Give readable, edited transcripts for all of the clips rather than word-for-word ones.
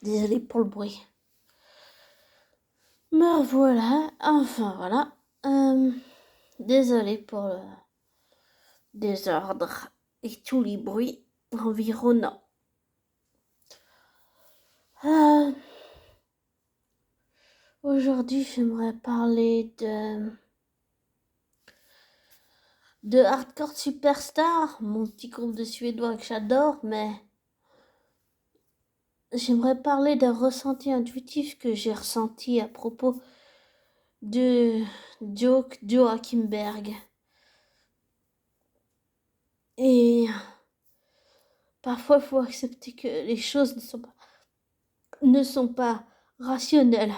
Désolée pour le bruit. Me voilà, enfin voilà. Désolée pour le désordre et tous les bruits environnants. Aujourd'hui, j'aimerais parler de Hardcore Superstar, mon petit groupe de Suédois que j'adore, mais j'aimerais parler d'un ressenti intuitif que j'ai ressenti à propos de Joachim Berg. Et parfois, il faut accepter que les choses ne sont pas rationnelles.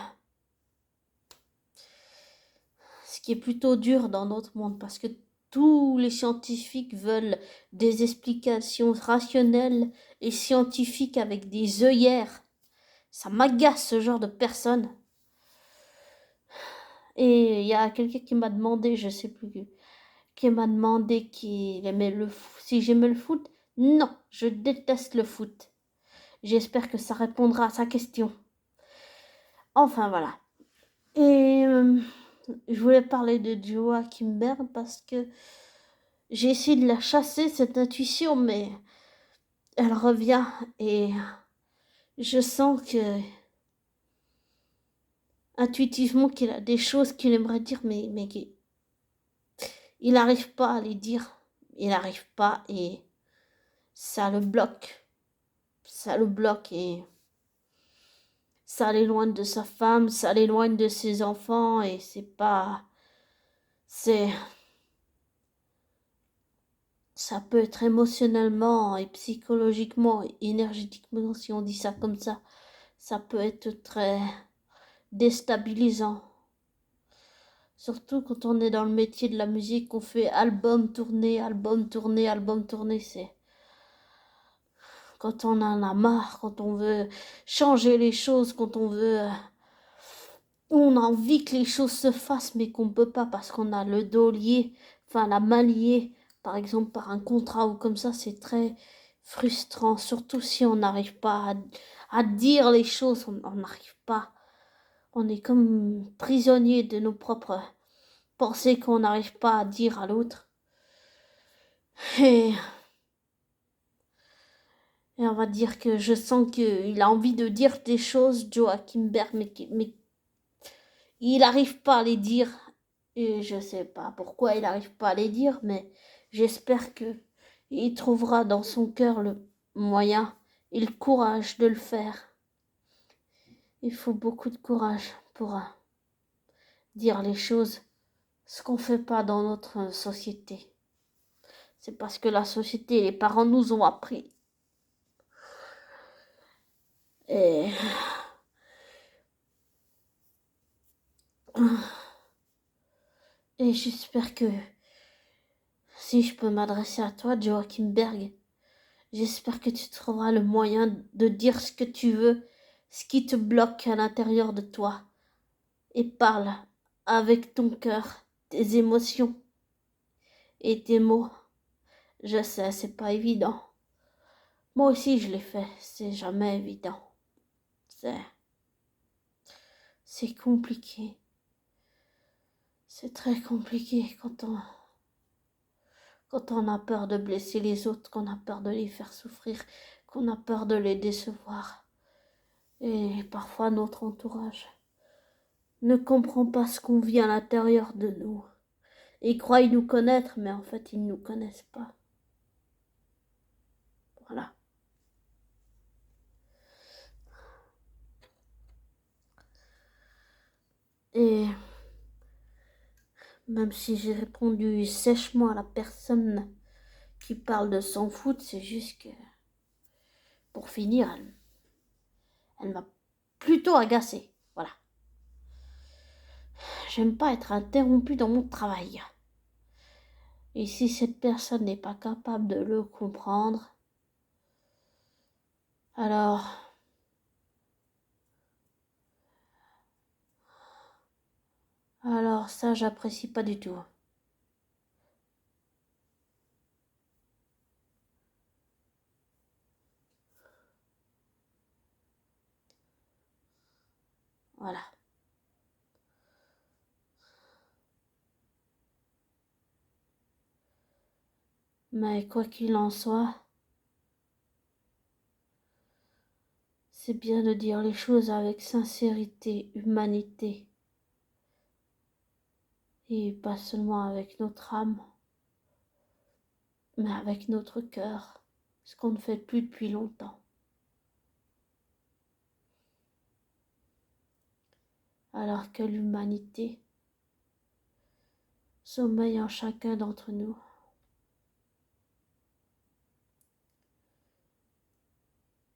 Ce qui est plutôt dur dans notre monde parce que tous les scientifiques veulent des explications rationnelles et scientifiques avec des œillères. Ça m'agace ce genre de personnes. Et il y a quelqu'un qui m'a demandé, je sais plus, qui m'a demandé qu'il aimait si j'aimais le foot. Non, je déteste le foot. J'espère que ça répondra à sa question. Enfin voilà. Et je voulais parler de Joachim Berg parce que j'ai essayé de la chasser, cette intuition, mais elle revient et je sens que intuitivement qu'il a des choses qu'il aimerait dire, mais il n'arrive pas à les dire. Il n'arrive pas et ça le bloque. Ça le bloque et ça l'éloigne de sa femme, ça l'éloigne de ses enfants et ça peut être émotionnellement et psychologiquement et énergétiquement, si on dit ça comme ça peut être très déstabilisant. Surtout quand on est dans le métier de la musique, on fait album tourné, album tourné, album tourné, c'est quand on en a marre, quand on veut changer les choses, quand on a envie que les choses se fassent, mais qu'on peut pas parce qu'on a le dos lié, enfin la main liée, par exemple par un contrat ou comme ça, c'est très frustrant, surtout si on n'arrive pas à dire les choses, on n'arrive pas. On est comme prisonnier de nos propres pensées qu'on n'arrive pas à dire à l'autre. Et on va dire que je sens qu'il a envie de dire des choses, Joachim Berg, mais il n'arrive pas à les dire. Et je sais pas pourquoi il n'arrive pas à les dire, mais j'espère que il trouvera dans son cœur le moyen et le courage de le faire. Il faut beaucoup de courage pour dire les choses, ce qu'on fait pas dans notre société. C'est parce que la société, les parents nous ont appris. Et j'espère que si je peux m'adresser à toi, Joachim Berg, j'espère que tu trouveras le moyen de dire ce que tu veux, ce qui te bloque à l'intérieur de toi. Et parle avec ton cœur, tes émotions et tes mots. Je sais, c'est pas évident. Moi aussi, je l'ai fait. C'est jamais évident. C'est compliqué. C'est très compliqué quand on a peur de blesser les autres, qu'on a peur de les faire souffrir, qu'on a peur de les décevoir. Et parfois notre entourage ne comprend pas ce qu'on vit à l'intérieur de nous. Ils croient nous connaître, mais en fait ils ne nous connaissent pas. Voilà. Et même si j'ai répondu sèchement à la personne qui parle de s'en foutre, c'est juste que, pour finir, elle m'a plutôt agacée. Voilà. J'aime pas être interrompue dans mon travail. Et si cette personne n'est pas capable de le comprendre, alors ça, j'apprécie pas du tout. Voilà. Mais quoi qu'il en soit, c'est bien de dire les choses avec sincérité, humanité, et pas seulement avec notre âme, mais avec notre cœur, ce qu'on ne fait plus depuis longtemps. Alors que l'humanité sommeille en chacun d'entre nous.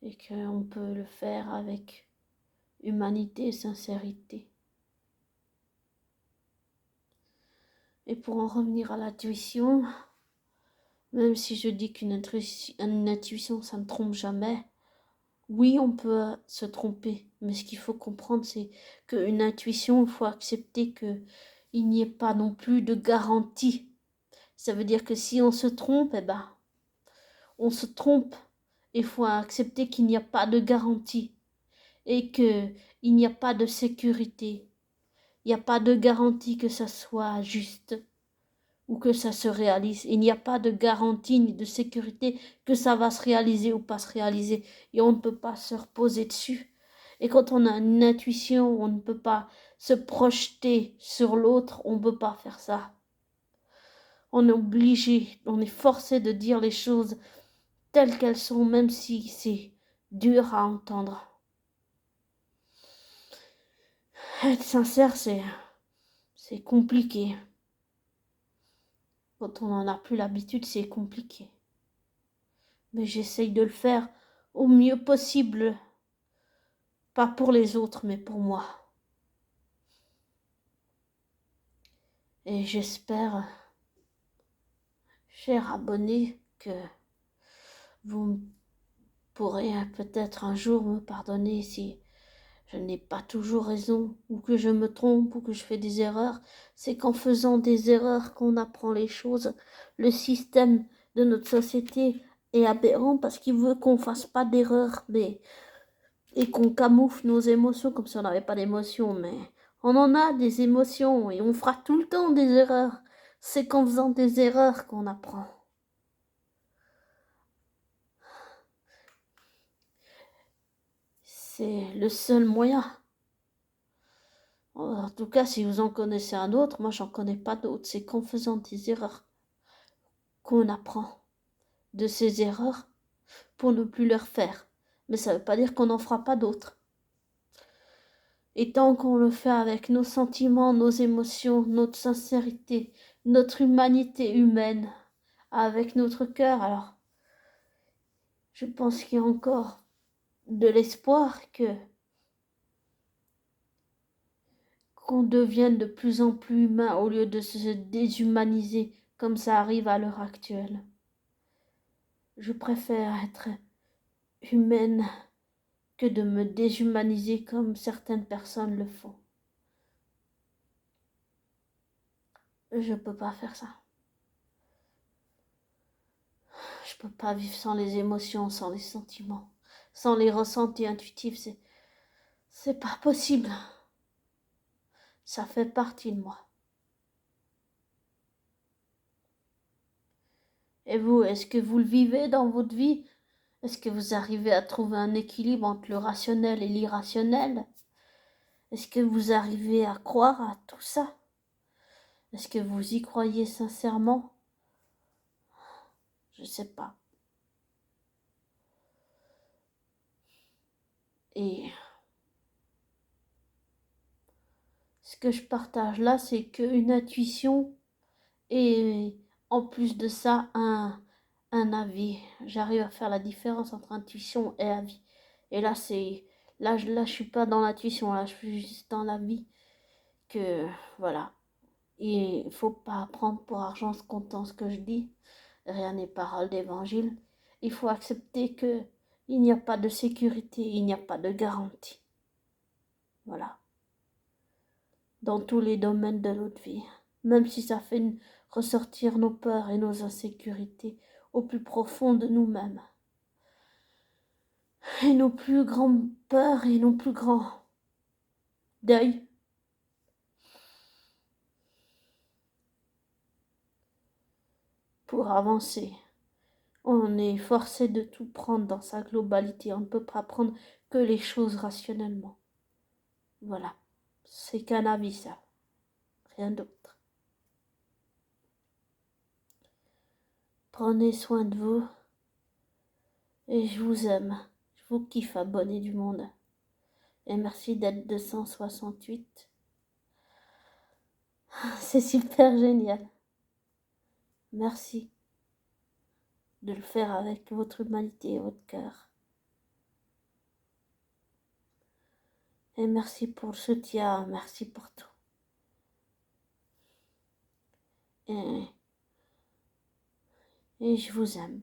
Et qu'on peut le faire avec humanité et sincérité. Et pour en revenir à l'intuition, même si je dis qu'une intuition, ça ne trompe jamais, oui, on peut se tromper, mais ce qu'il faut comprendre, c'est qu'une intuition, il faut accepter qu'il n'y ait pas non plus de garantie. Ça veut dire que si on se trompe, eh ben, on se trompe. Il faut accepter qu'il n'y a pas de garantie et qu'il n'y a pas de sécurité. Il n'y a pas de garantie que ça soit juste ou que ça se réalise. Il n'y a pas de garantie ni de sécurité que ça va se réaliser ou pas se réaliser. Et on ne peut pas se reposer dessus. Et quand on a une intuition, on ne peut pas se projeter sur l'autre, on ne peut pas faire ça. On est obligé, on est forcé de dire les choses telles qu'elles sont, même si c'est dur à entendre. Être sincère, c'est compliqué. Quand on n'en a plus l'habitude, c'est compliqué. Mais j'essaye de le faire au mieux possible. Pas pour les autres, mais pour moi. Et j'espère, chers abonnés, que vous pourrez peut-être un jour me pardonner si je n'ai pas toujours raison, ou que je me trompe, ou que je fais des erreurs. C'est qu'en faisant des erreurs qu'on apprend les choses. Le système de notre société est aberrant parce qu'il veut qu'on fasse pas d'erreurs, et qu'on camoufle nos émotions comme si on n'avait pas d'émotions, mais on en a des émotions et on fera tout le temps des erreurs. C'est qu'en faisant des erreurs qu'on apprend. C'est le seul moyen. En tout cas, si vous en connaissez un autre, moi j'en connais pas d'autre. C'est qu'en faisant des erreurs qu'on apprend de ces erreurs pour ne plus les refaire. Mais ça ne veut pas dire qu'on n'en fera pas d'autres. Et tant qu'on le fait avec nos sentiments, nos émotions, notre sincérité, notre humanité humaine, avec notre cœur, alors je pense qu'il y a encore de l'espoir qu'on devienne de plus en plus humain au lieu de se déshumaniser comme ça arrive à l'heure actuelle. Je préfère être humaine que de me déshumaniser comme certaines personnes le font. Je peux pas faire ça. Je peux pas vivre sans les émotions, sans les sentiments, sans les ressentis intuitifs. C'est pas possible. Ça fait partie de moi. Et vous, est-ce que vous le vivez dans votre vie? Est-ce que vous arrivez à trouver un équilibre entre le rationnel et l'irrationnel? Est-ce que vous arrivez à croire à tout ça? Est-ce que vous y croyez sincèrement? Je sais pas. Et ce que je partage là, c'est qu'une intuition et en plus de ça, un avis. J'arrive à faire la différence entre intuition et avis. Et là, je suis pas dans l'intuition, là, je suis juste dans l'avis que, voilà. Et il faut pas prendre pour argent ce comptant ce que je dis. Rien n'est parole d'évangile. Il faut accepter que il n'y a pas de sécurité, il n'y a pas de garantie. Voilà. Dans tous les domaines de notre vie. Même si ça fait ressortir nos peurs et nos insécurités au plus profond de nous-mêmes. Et nos plus grandes peurs et nos plus grands deuil. Pour avancer, on est forcé de tout prendre dans sa globalité. On ne peut pas prendre que les choses rationnellement. Voilà, c'est qu'un avis ça, rien d'autre. Prenez soin de vous et je vous aime. Je vous kiffe, abonnés du monde. Et merci d'être 268. C'est super génial. Merci de le faire avec votre humanité et votre cœur. Et merci pour le soutien, merci pour tout. Et je vous aime.